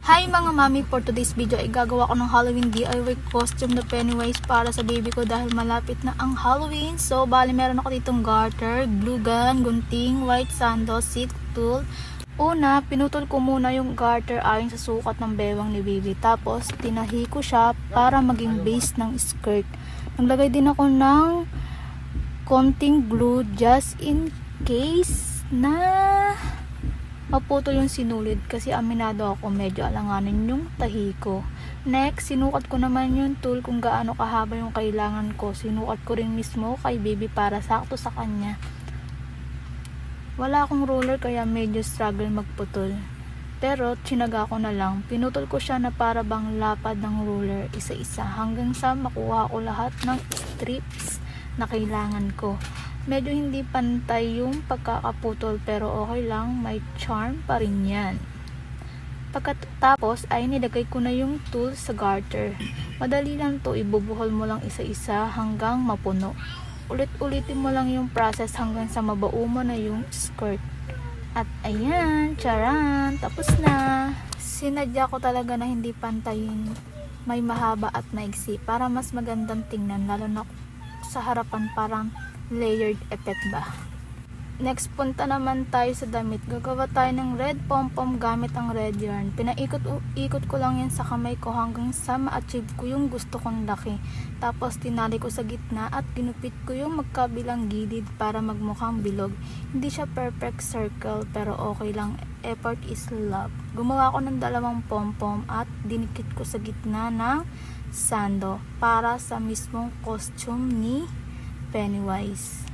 Hi mga mami, for today's video ay gagawa ko ng Halloween DIY costume na Pennywise para sa baby ko dahil malapit na ang Halloween. So, bali meron ako ditong garter, glue gun, gunting, white sandal, silk tool. Una, pinutol ko muna yung garter ayon sa sukat ng bewang ni baby. Tapos, tinahi ko siya para maging base ng skirt. Naglagay din ako ng konting glue just in case na maputol yung sinulid kasi aminado ako medyo alanganin yung tahi ko. Next, sinukat ko naman yung tool kung gaano kahaba yung kailangan ko. Sinukat ko rin mismo kay baby para sakto sa kanya. Wala akong ruler kaya medyo struggle magputol. Pero tsinaga ko na lang. Pinutol ko siya na para bang lapad ng ruler isa-isa hanggang sa makuha ko lahat ng strips na kailangan ko. Medyo hindi pantay yung pagkakaputol pero okay lang, may charm pa rin yan. Pagkatapos ay nilagay ko na yung tool sa garter. Madali lang to, ibubuhol mo lang isa-isa hanggang mapuno. Ulit-ulitin mo lang yung process hanggang sa mabuo mo na yung skirt. At ayan, charan, tapos na. Sinadya ko talaga na hindi pantayin, may mahaba at maigsi para mas magandang tingnan, lalo na sa harapan parang layered effect ba. Next, punta naman tayo sa damit. Gagawa tayo ng red pom-pom gamit ang red yarn. Pinaikot-ikot ko lang yan sa kamay ko hanggang sa ma-achieve ko yung gusto kong laki. Tapos tinali ko sa gitna at ginupit ko yung magkabilang gilid para magmukhang bilog. Hindi siya perfect circle pero okay lang. Effort is love. Gumawa ko ng dalawang pom-pom at dinikit ko sa gitna ng sando para sa mismong costume ni Pennywise.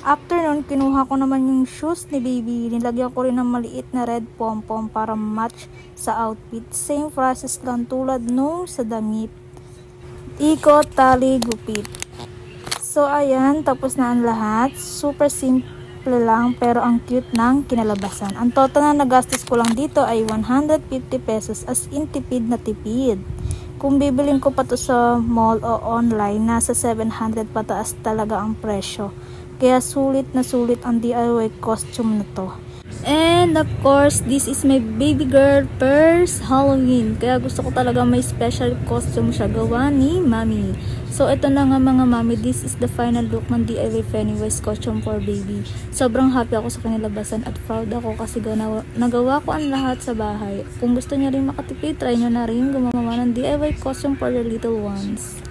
After nun, kinuha ko naman yung shoes ni baby. Nilagyan ko rin ng maliit na red pom-pom para match sa outfit. Same process lang tulad nung sa damit. Ikot, tali, gupit. So ayan, tapos na ang lahat. Super simple lang pero ang cute ng kinalabasan. Ang total na nagastos ko lang dito ay 150 pesos, as in tipid na tipid. Kung bibilin ko pa to sa mall o online, nasa 700 pataas talaga ang presyo. Kaya sulit na sulit ang DIY costume na to. And of course, this is my baby girl first Halloween. Kaya gusto ko talaga may special costume siya gawa ni mami. So ito na nga mga mami, this is the final look ng DIY Pennywise costume for baby. Sobrang happy ako sa kanilabasan at proud ako kasi nagawa ko ang lahat sa bahay. Kung gusto niya rin makatipid, try nyo na rin gumawa ng DIY costume for your little ones.